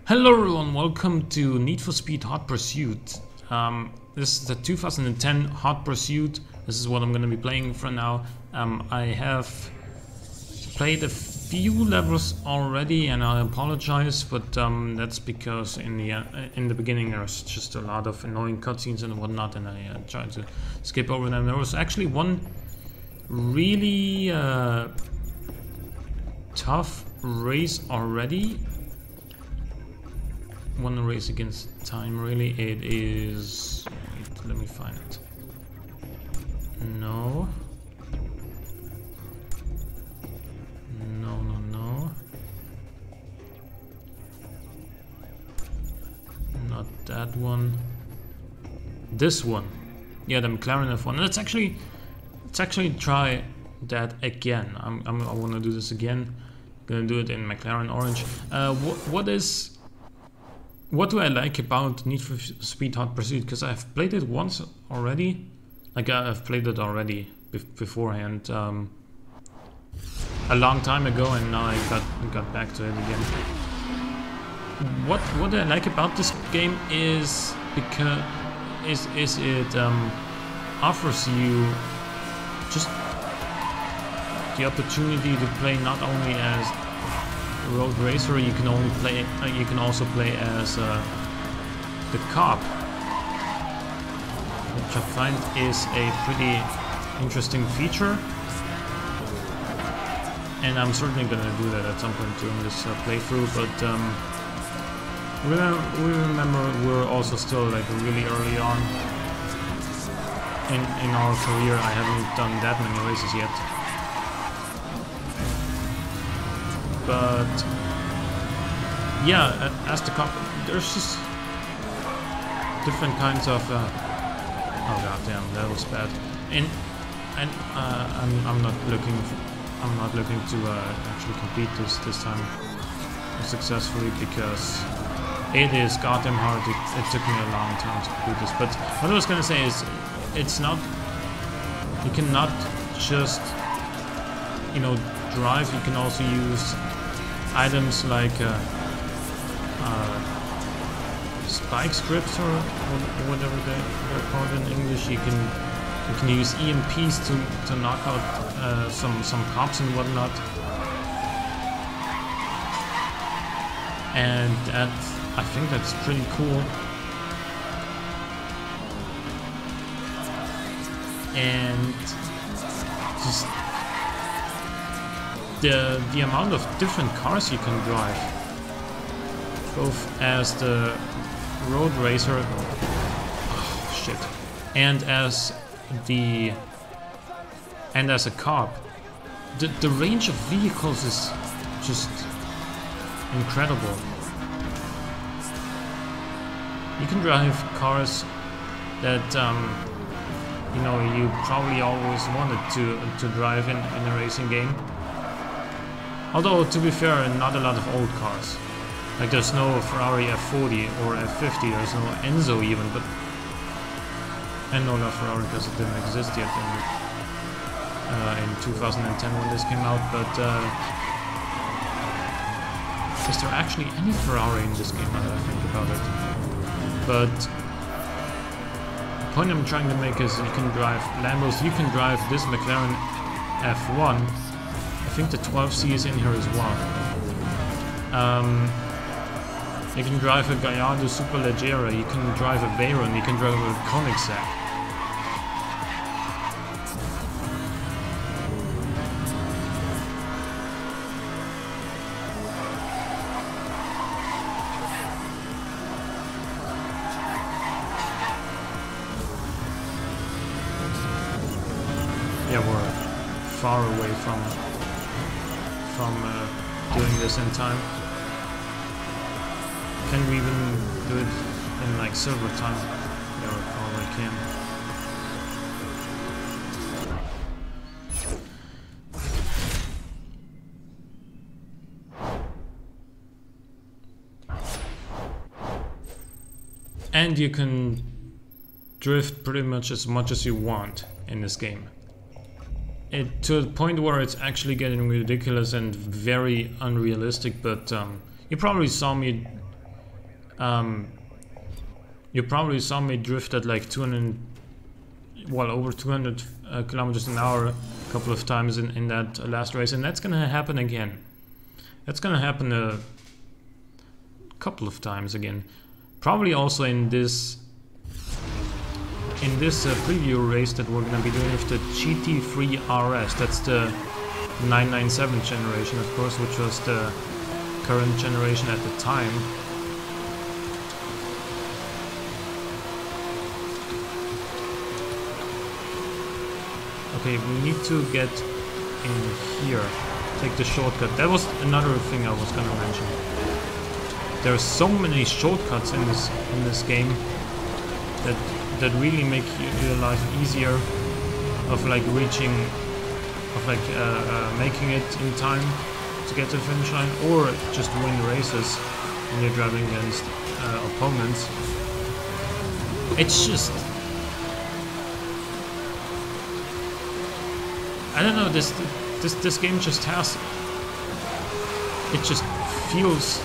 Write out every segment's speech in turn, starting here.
Hello everyone, welcome to Need for Speed Hot Pursuit. This is the 2010 Hot Pursuit. This is what I'm going to be playing for now. I have played a few levels already and I apologize, but that's because in the beginning there was just a lot of annoying cutscenes and whatnot, and I tried to skip over them. There was actually one really tough race already. One race against time, really. It is... Wait, let me find it. No. No. Not that one. This one. Yeah, the McLaren F1. Let's actually try that again. I want to do this again. Gonna do it in McLaren Orange. What do I like about Need for Speed Hot Pursuit? Because I've played it once already. Like I've played it already beforehand, a long time ago, and now I got back to it again. What I like about this game is because it offers you just the opportunity to play not only as road racer, you can also play as the cop, which I find is a pretty interesting feature, and I'm certainly gonna do that at some point during this playthrough. But remember we're also still like really early on in our career. I haven't done that many races yet. But yeah, as the cop, there's just different kinds of. Oh goddamn, that was bad. And I'm not looking to actually complete this time successfully, because it is goddamn hard. It took me a long time to complete this. But what I was gonna say is, it's not. You cannot just drive. You can also use items like spike strips or whatever they're called in English. You can use EMPs to knock out some cops and whatnot, and I think that's pretty cool. And just the amount of different cars you can drive, both as the road racer, and as a cop. The range of vehicles is just incredible. You can drive cars that you probably always wanted to drive in a racing game. Although, to be fair, not a lot of old cars. Like there's no Ferrari F40 or F50, there's no Enzo even, but... And no, not Ferrari, because it didn't exist yet in 2010 when this came out, but... is there actually any Ferrari in this game, now that I think about it? But... the point I'm trying to make is you can drive Lambos, you can drive this McLaren F1. I think the 12C is in here as well. You can drive a Gallardo Superleggera, you can drive a Veyron, you can drive a Koenigsegg. Yeah, we're far away from doing this in time. Can we even do it in like silver time? Yeah, we probably can. And you can drift pretty much as you want in this game. To the point where it's actually getting ridiculous and very unrealistic, but you probably saw me You probably saw me drift at like 200, well, over 200 kilometers an hour a couple of times in that last race, and that's gonna happen again. That's gonna happen a couple of times again. Probably also in this preview race that we're gonna be doing with the GT3 RS. That's the 997 generation, of course, which was the current generation at the time. Okay, we need to get in here. Take the shortcut. That was another thing I was gonna mention. There are so many shortcuts in this game that really make your life easier of like reaching, of like making it in time to get to the finish line, or just win races when you're driving against opponents. It's just, I don't know, this game just has, it just feels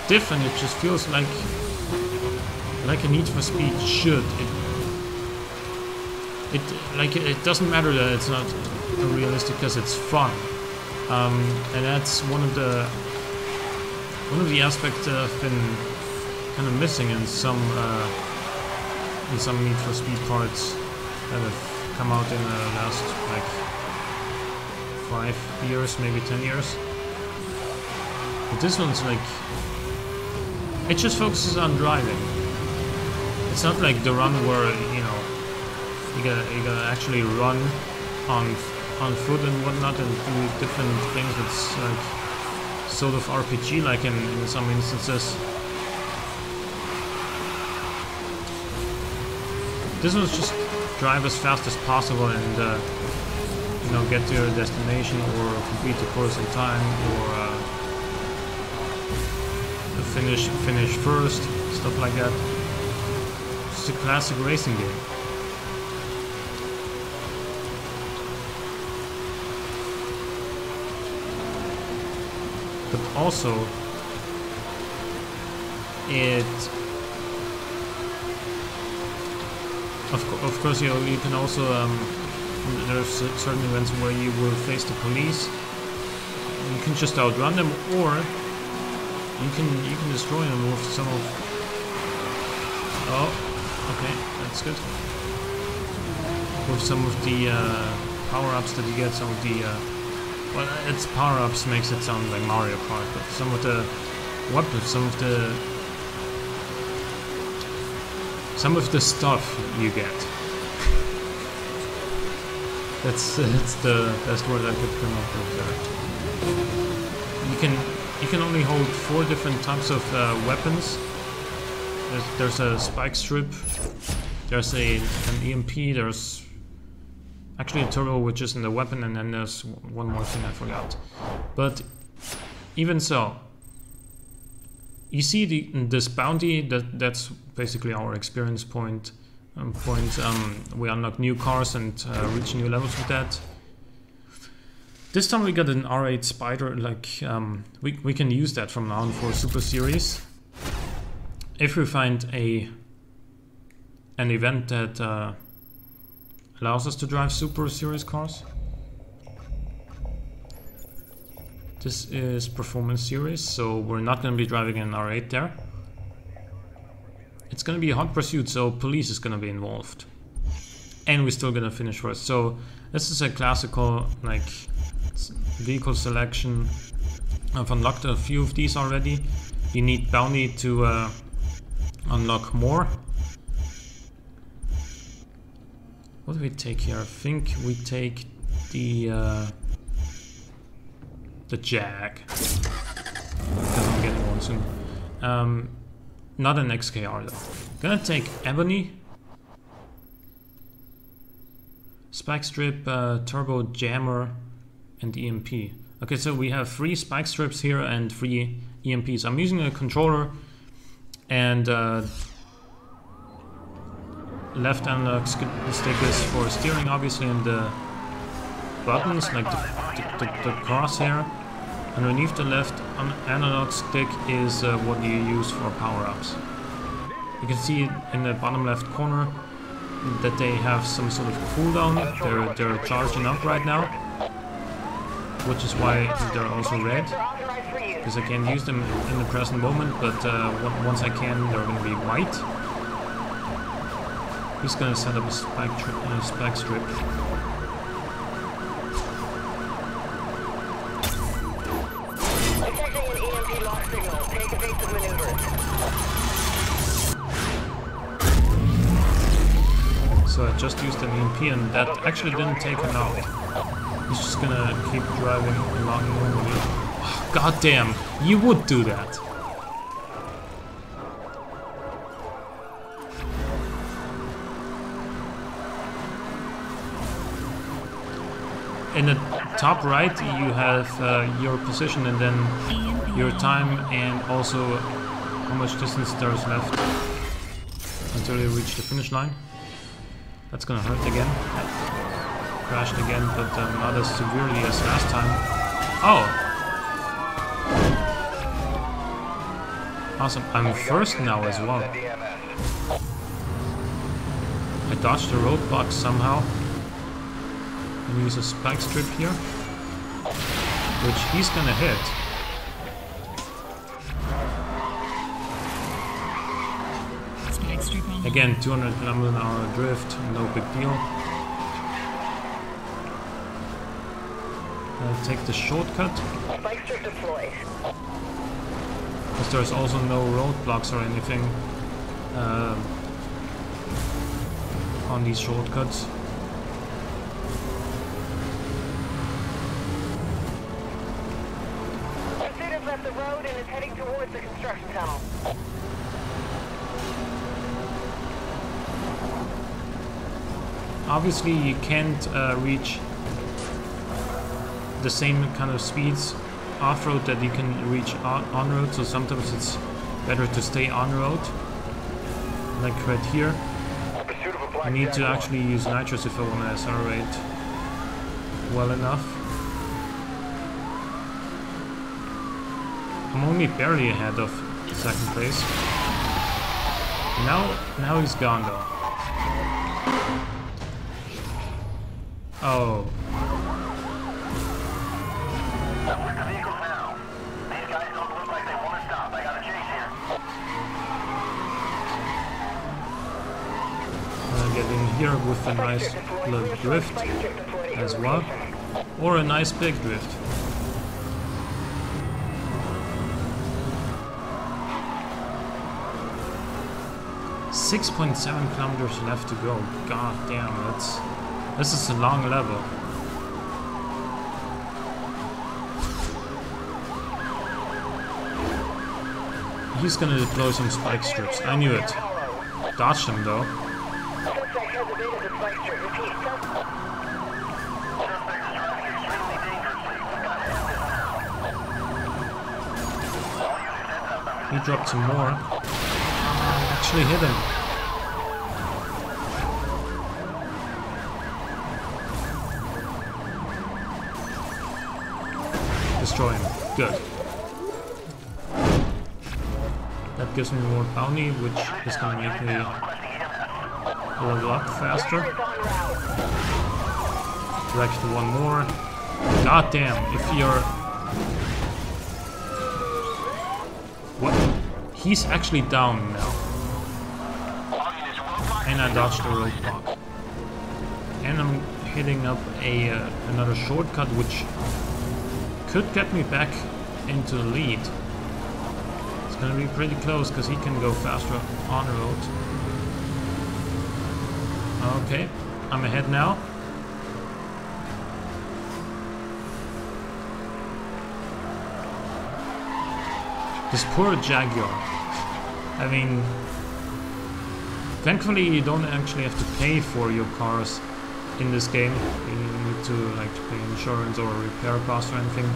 different. It just feels like a Need for Speed should. It doesn't matter that it's not realistic because it's fun, and that's one of the aspects that I've been kind of missing in some Need for Speed parts that have come out in the last like 5 years, maybe 10 years. But this one's like, it just focuses on driving. It's not like the run where, you know, you gotta actually run on foot and whatnot and do different things. It's like sort of RPG like in some instances. This one's just drive as fast as possible and you know, get to your destination or complete the course in time, or finish first, stuff like that. Just a classic racing game. But also, of course, you know, you can also there's certain events where you will face the police. You can just outrun them, or you can destroy them with some of. Oh, okay, that's good. With some of the power-ups that you get, some of the well, it's power-ups makes it sound like Mario Kart, but some of the weapons, some of the stuff you get. That's the best word I could come up with there. You can only hold 4 different types of weapons. There's a spike strip, there's an EMP, there's actually a turbo which isn't a weapon, and then there's one more thing I forgot. But even so, you see this bounty, that's basically our experience point. We unlock new cars and reach new levels with that. This time we got an R8 Spider, like we can use that from now on for Super Series. If we find an event that allows us to drive Super Series cars. This is Performance Series, so we're not going to be driving an R8 there. It's going to be a hot pursuit, so police is going to be involved. And we're still going to finish first. So this is a classical like vehicle selection. I've unlocked a few of these already. You need bounty to unlock more. What do we take here? I think we take the Jag, because I'm getting one soon. Not an XKR though. Gonna take Ebony, Spike Strip, Turbo Jammer, and EMP. Okay, so we have 3 Spike Strips here and 3 EMPs. I'm using a controller, and left analog stick is for steering, obviously, and the buttons, like the crosshair, Underneath the left analog stick is what you use for power-ups. You can see in the bottom left corner that they have some sort of cooldown. They're charging up right now, which is why they're also red, because I can't use them in the present moment, but once I can, they're going to be white. He's going to set up a spike strip. So I just used an EMP and that actually didn't take him out. He's just gonna keep driving along normally. Oh, God damn, you would do that. In the top right you have your position and then your time and also how much distance there is left until you reach the finish line. That's gonna hurt again. Crashed again, but not as severely as last time. Oh! Awesome, I'm first now as well. I dodged the roadblock somehow. And use a spike strip here, which he's gonna hit. Again, 200 km/h drift, no big deal. I'll take the shortcut. Spike strip deployed. Because there's also no roadblocks or anything on these shortcuts. Pursuit has left the road and is heading towards the construction tunnel. Obviously you can't reach the same kind of speeds off-road that you can reach on-road, so sometimes it's better to stay on-road. Like right here. I need to actually use nitrous if I want to accelerate well enough. I'm only barely ahead of second place. Now he's gone though. Oh. Get in here with a nice little drift as well, or a nice big drift. .7 kilometers left to go. God damn, this is a long level. He's gonna deploy some spike strips. I knew it. Dodged him though. He dropped some more. Actually hit him. Destroy him. Good. That gives me more bounty, which is gonna make me level up faster. Direct to one more. God damn, if you're... What? He's actually down now. And I dodged the roadblock. And I'm hitting up another shortcut, which could get me back into the lead. It's gonna be pretty close, because he can go faster on the road. Okay, I'm ahead now. This poor Jaguar. I mean, thankfully you don't actually have to pay for your cars in this game. You need to like pay insurance or repair costs or anything,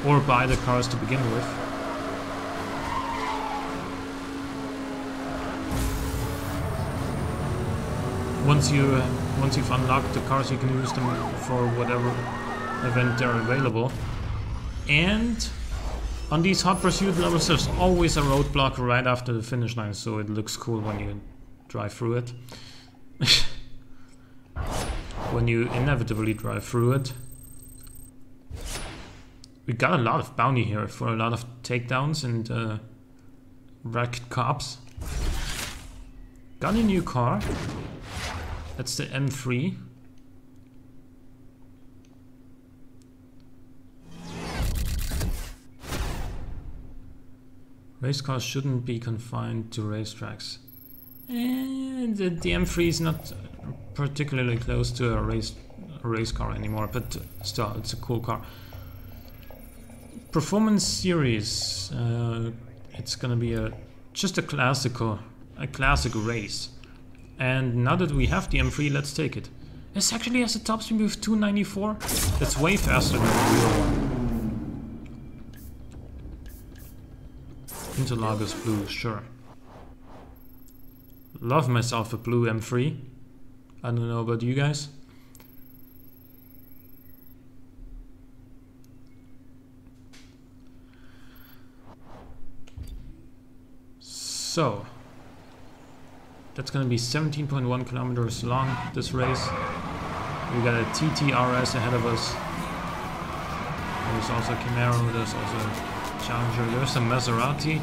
or buy the cars to begin with. Once you've unlocked the cars, you can use them for whatever event they're available. And On these hot pursuit levels, there's always a roadblock right after the finish line, so it looks cool when you drive through it. When you inevitably drive through it. We got a lot of bounty here for a lot of takedowns and wrecked cops. Got a new car. That's the M3. Race cars shouldn't be confined to racetracks. And the M3 is not particularly close to a race car anymore, but still, it's a cool car. Performance series. It's gonna be just a classic race. And now that we have the M3, let's take it. This actually has a top speed of 294. That's way faster than the real one. Interlagos blue, sure. Love myself a blue M3. I don't know about you guys. So, that's gonna be 17.1 kilometers long, this race. We got a TTRS ahead of us. There's also Camaro, there's also Challenger, there's a Maserati.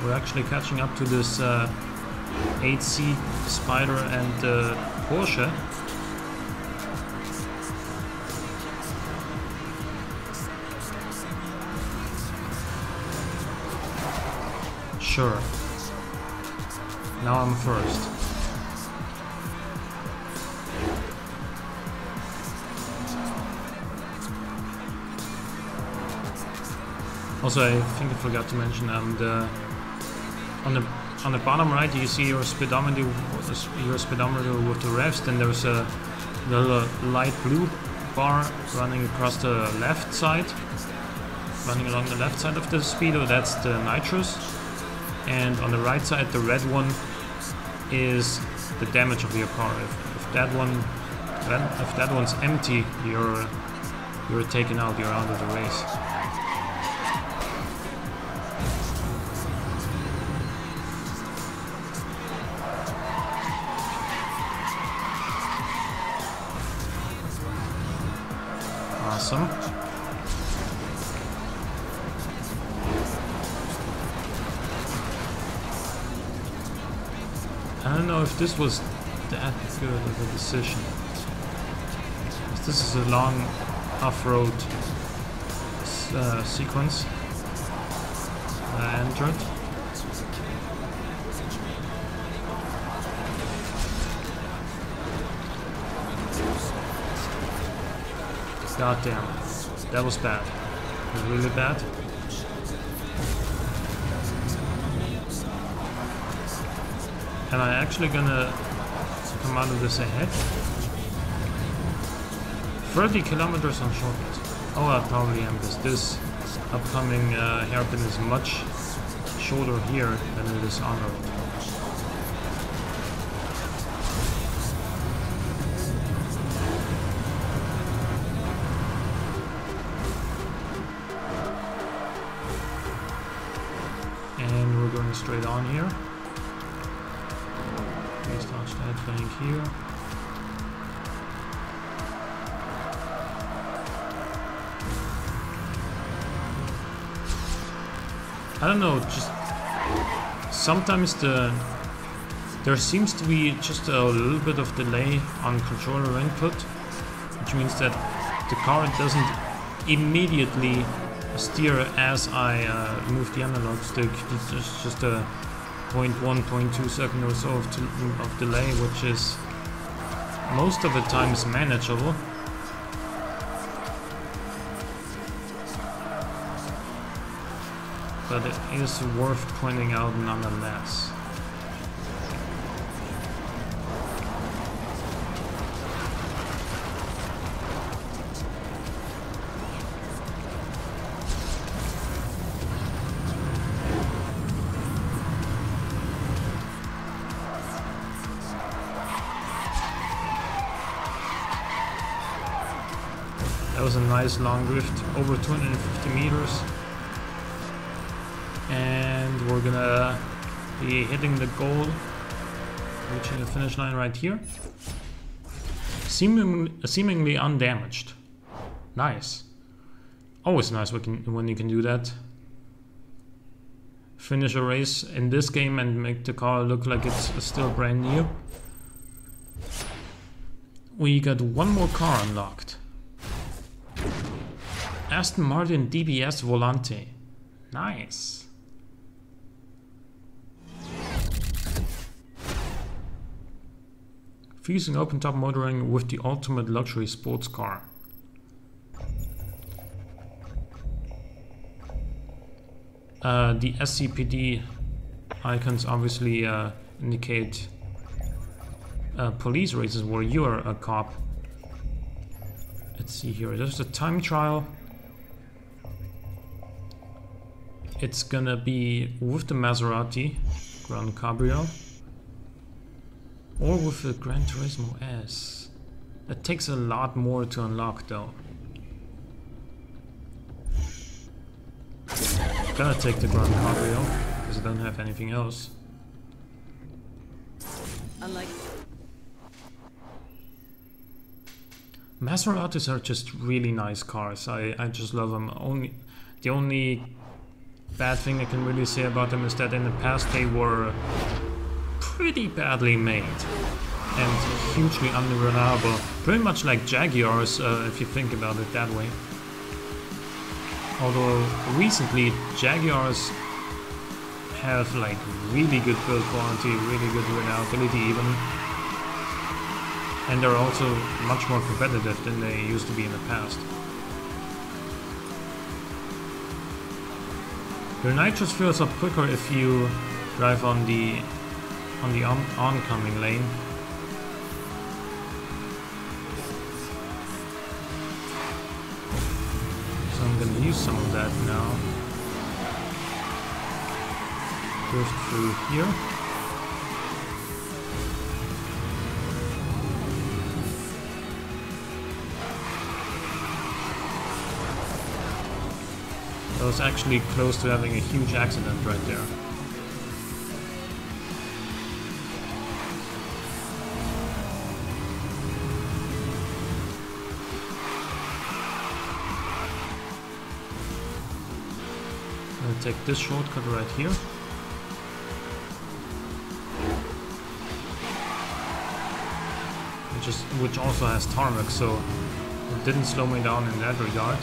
We're actually catching up to this 8C Spider and Porsche. Sure. Now I'm first. Also, I think I forgot to mention on the bottom right you see your speedometer with the revs. Then there's a little light blue bar running across the left side, running along the left side of the speedo. That's the nitrous, and on the right side the red one is the damage of your car. If that one's empty, you're taken out. You're out of the race. Awesome. I don't know if this was that good of a decision. This is a long off-road sequence I entered. God damn, that was bad. It was really bad. Am I actually gonna come out of this ahead? 30 kilometers on shortcuts. Oh, I probably am, because this upcoming hairpin is much shorter here than it is on road. And we're going straight on here. Please touch that bank here. I don't know, just sometimes there seems to be just a little bit of delay on controller input, which means that the car doesn't immediately steer as I move the analog stick. It's just a 0.1, 0.2 second or so of delay, which is most of the time is manageable. but it is worth pointing out nonetheless. That was a nice long drift, over 250 meters. And we're gonna be hitting the goal, reaching the finish line right here. Seemingly undamaged. Nice. Always nice when you can do that. Finish a race in this game and make the car look like it's still brand new. We got one more car unlocked. Aston Martin DBS Volante. Nice. Fusing open-top motoring with the ultimate luxury sports car. The SCPD icons obviously indicate police races where you're a cop. Let's see here, there's a time trial. It's gonna be with the Maserati Grand Cabrio or with the Gran Turismo S. That takes a lot more to unlock though. Gotta take the Grand Cabrio because I don't have anything else. Unlike Maseratis are just really nice cars. I just love them. The only bad thing I can really say about them is that in the past they were pretty badly made and hugely unreliable. Pretty much like Jaguars, if you think about it that way. Although recently Jaguars have like really good build quality, really good reliability even. And they're also much more competitive than they used to be in the past. Your nitrous fills up quicker if you drive on the oncoming lane. So I'm gonna use some of that now. Drift through here. I was actually close to having a huge accident right there. I'm gonna take this shortcut right here. Which also has tarmac, so it didn't slow me down in that regard.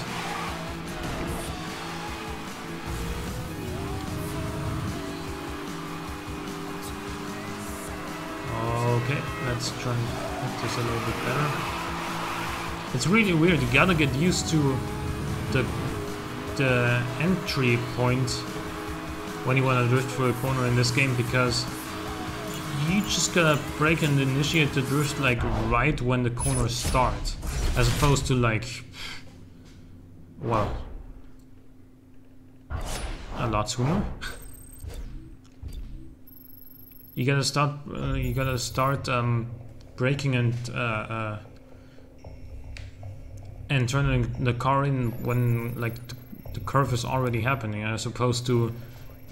Okay, let's try and make this a little bit better. It's really weird, you gotta get used to the entry point when you wanna drift through a corner in this game, because you just gotta brake and initiate the drift like right when the corner starts, as opposed to like, well, a lot sooner. You gotta start braking and turning the car in when like the curve is already happening, as opposed to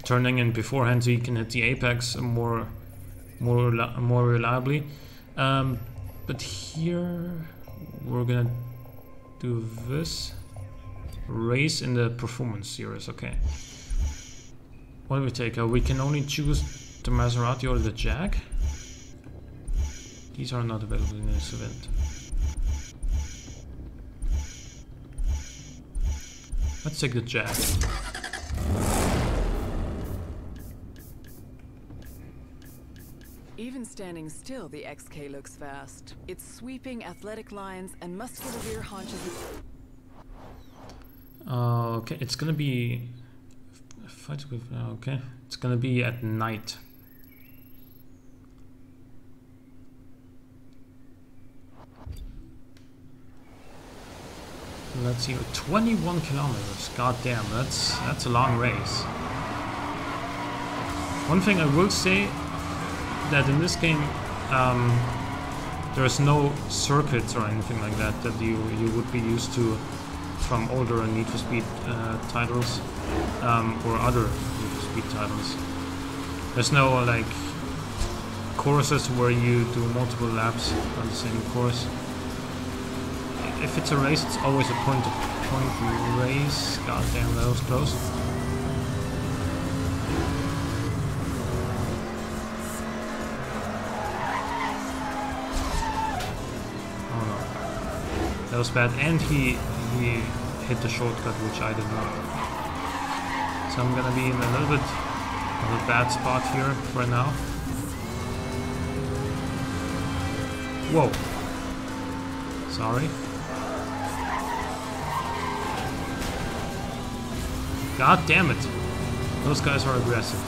turning in beforehand so you can hit the apex more reliably. But here we're gonna do this race in the performance series. Okay. What do we take? We can only choose the Maserati or the Jag. These are not available in this event. Let's take the Jag. even standing still, the XK looks fast. Its sweeping athletic lines and muscular rear haunches. Okay, it's gonna be fight with... okay. It's gonna be at night. Let's see, 21 kilometers. God damn, that's a long race. One thing I will say, that in this game there's no circuits or anything like that you would be used to from older Need for Speed titles or other Need for Speed titles. There's no like courses where you do multiple laps on the same course. If it's a race, it's always a point-to-point race. God damn, that was close. Oh no, that was bad. And he hit the shortcut, which I did not. So I'm gonna be in a little bit of a bad spot here for now. Whoa. Sorry. God damn it! Those guys are aggressive.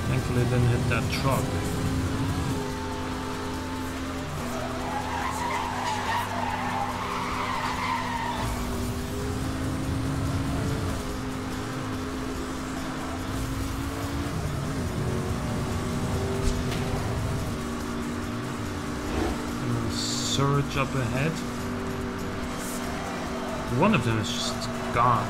Thankfully, didn't hit that truck. Surge up ahead. One of them is just gone.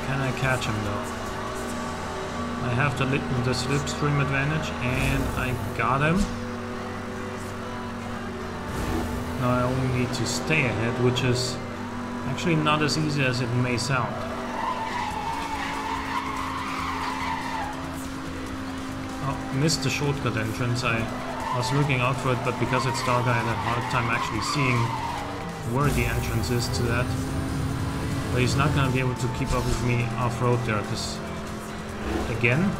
Can I catch him though? I have the slipstream advantage, and I got him. Now I only need to stay ahead, which is actually not as easy as it may sound. Oh, missed the shortcut entrance. I was looking out for it, but because it's dark, I had a hard time actually seeing where the entrance is to that. But he's not gonna be able to keep up with me off-road there, because again,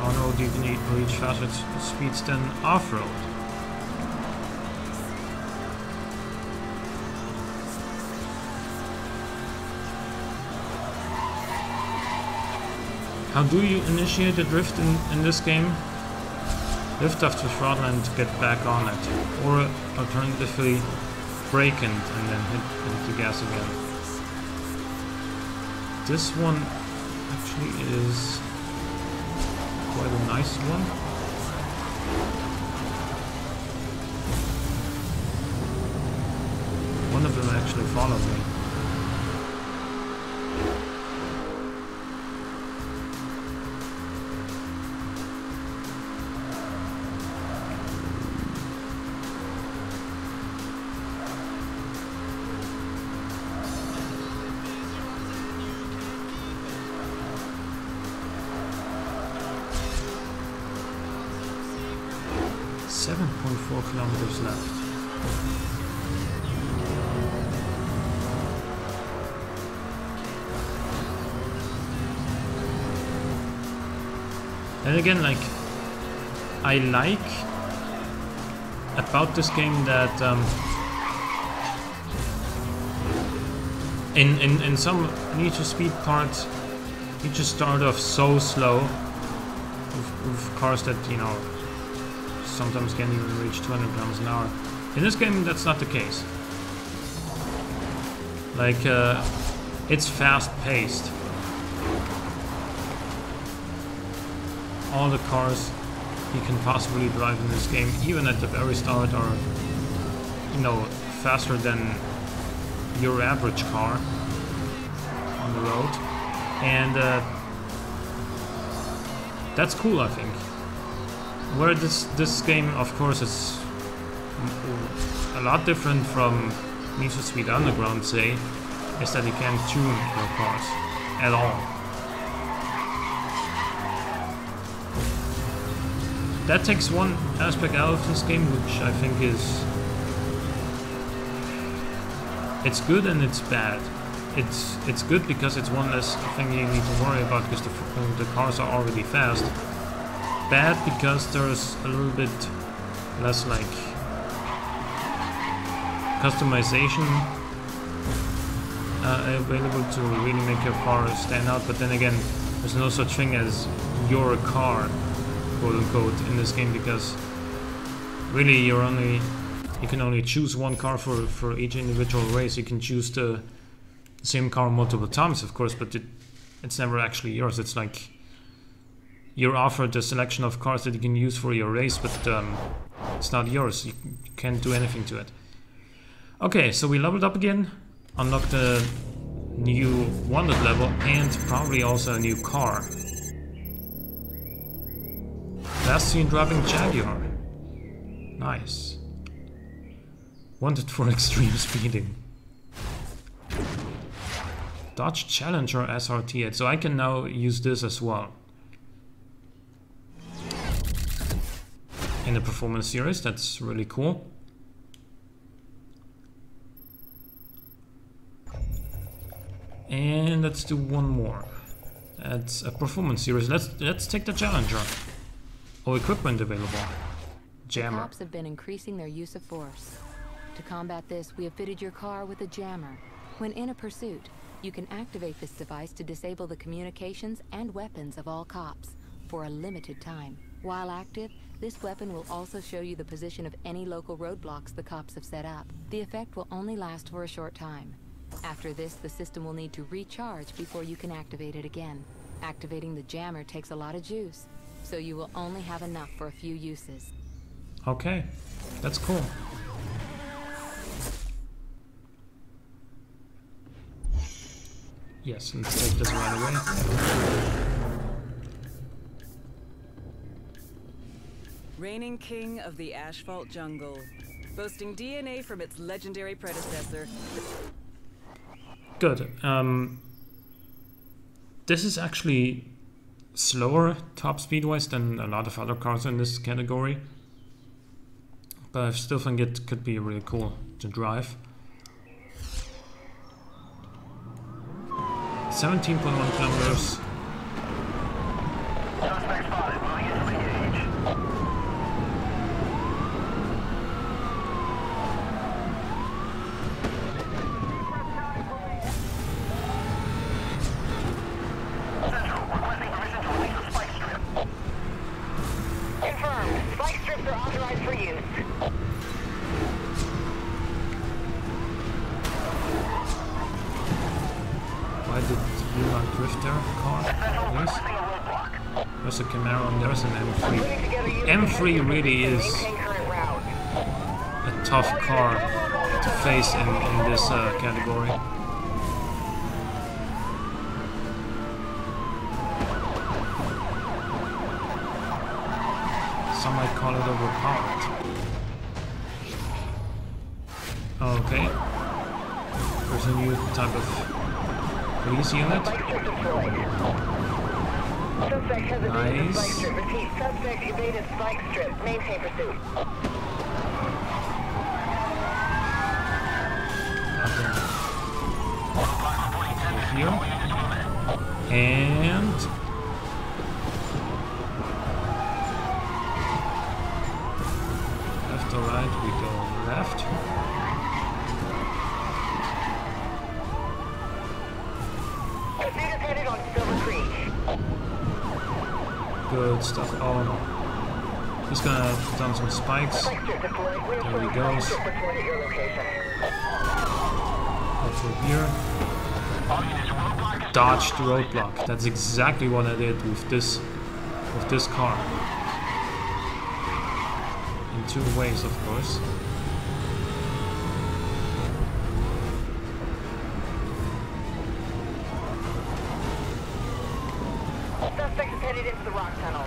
on-road you can reach faster speeds than off-road. How do you initiate a drift in this game? Lift off the throttle and get back on it. Or alternatively, brake and then hit the gas again. This one actually is quite a nice one. One of them actually followed me. .4 kilometers left. And again, like, I like about this game that in some Need for Speed parts you just start off so slow with cars that, you know, sometimes can't even reach 200 kilometers an hour. In this game, that's not the case. Like, it's fast-paced. All the cars you can possibly drive in this game, even at the very start, are, you know, faster than your average car on the road. And that's cool, I think. Where this game, of course, is a lot different from Need for Speed Underground, say, is that you can't tune your cars at all. That takes one aspect out of this game, which I think is... it's good and it's bad. It's good because it's one less thing you need to worry about because the cars are already fast. Bad because there's a little bit less like customization available to really make your car stand out, but then again there's no such thing as your car, quote unquote, in this game, because really you can only choose one car for each individual race. You can choose the same car multiple times, of course, but it's never actually yours. It's like you're offered a selection of cars that you can use for your race, but it's not yours. You can't do anything to it. Okay, so we leveled up again, unlocked a new wanted level, and probably also a new car. Last seen driving Jaguar. Nice. Wanted for extreme speeding. Dodge Challenger SRT8, so I can now use this as well. In the performance series, that's really cool. And let's do one more. That's a performance series. Let's take the Challenger. All equipment available. Jammer. The cops have been increasing their use of force. To combat this, we have fitted your car with a jammer. When in a pursuit, you can activate this device to disable the communications and weapons of all cops for a limited time. While active, this weapon will also show you the position of any local roadblocks the cops have set up. The effect will only last for a short time. After this, the system will need to recharge before you can activate it again. Activating the jammer takes a lot of juice, so you will only have enough for a few uses. Okay, that's cool. Yes, let's take this right away. Reigning king of the asphalt jungle, boasting DNA from its legendary predecessor. Good. This is actually slower top speed-wise than a lot of other cars in this category, but I still think it could be really cool to drive. 17.1 kilometers. Suspect spotted. Moving into engage. Central, requesting permission to release a spike strip. Confirmed. Spike strips are authorized for use. Why did you not drift there, car? Yes. There's a Camaro and there's an M3. M3 really is a tough car to face in this category. Some might call it overpowered. Okay. There's a new type of police unit. Nice. Suspect evaded spike strip. Maintain pursuit. Okay. Here. And left or right, we go left. Pursuit is headed on Silver Creek. Good stuff. Oh no. He's gonna put down some spikes. There he goes. Over here. Dodge the roadblock. That's exactly what I did with this car. In two ways, of course. Suspect is headed into the rock tunnel.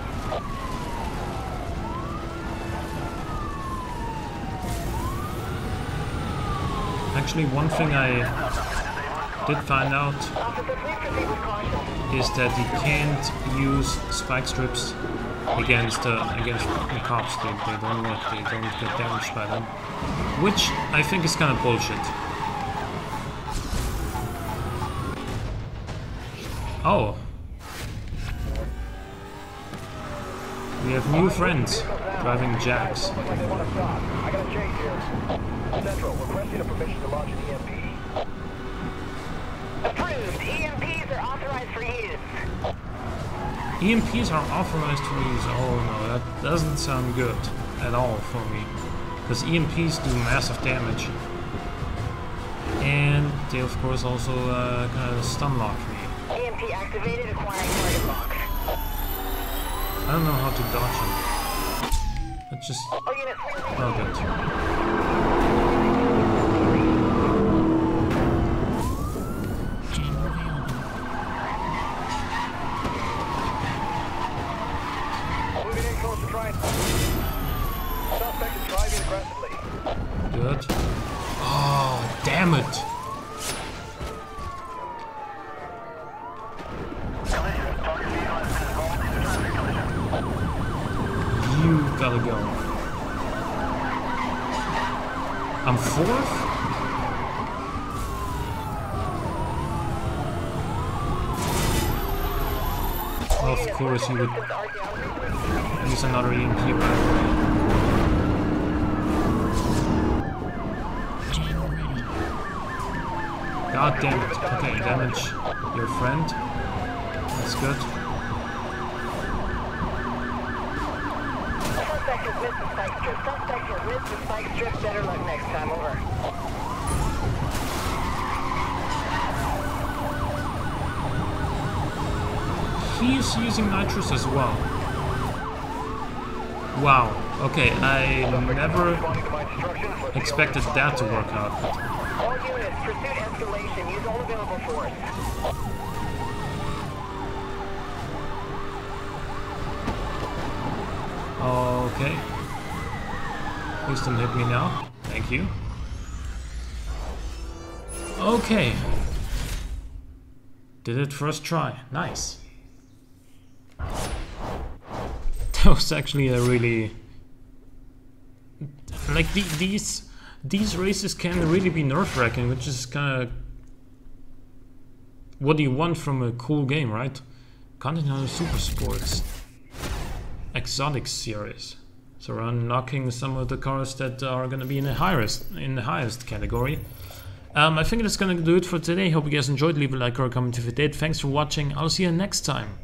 Actually, one thing I did find out is that you can't use spike strips against the cops. They don't work. They don't get damaged by them, which I think is kind of bullshit. Oh, we have new friends driving jacks. I got a chase here. Central, requesting a permission to launch an EMP. Approved. EMPs are authorized for use. EMPs are authorized for use. Oh no, that doesn't sound good at all for me. Because EMPs do massive damage. And they of course also kind of stun lock me. EMP activated, acquiring target lock. I don't know how to dodge them. Let's just... All units. Oh, good. Moving in close to try. Suspect is driving aggressively. Good. Oh, damn it! You gotta go. I'm fourth? Of course he would use another EMP right away. God damn it. Okay, damage your friend. That's good. Suspect has missed the spike strip. Suspect has missed the spike strip. Better luck next time. Over. He's using nitrous as well. Wow. Okay, I never expected that to work out. All units, pursuit escalation. Use all available force. Okay. Please don't hit me now. Thank you. Okay. Did it first try. Nice. That was actually a really... Like, these races can really be nerve-wracking, which is kind of... What do you want from a cool game, right? Continental Super Sports. Exotic series. So we're unlocking some of the cars that are going to be in the highest category. I think that's going to do it for today. Hope you guys enjoyed. Leave a like or a comment if you did. Thanks for watching. I'll see you next time.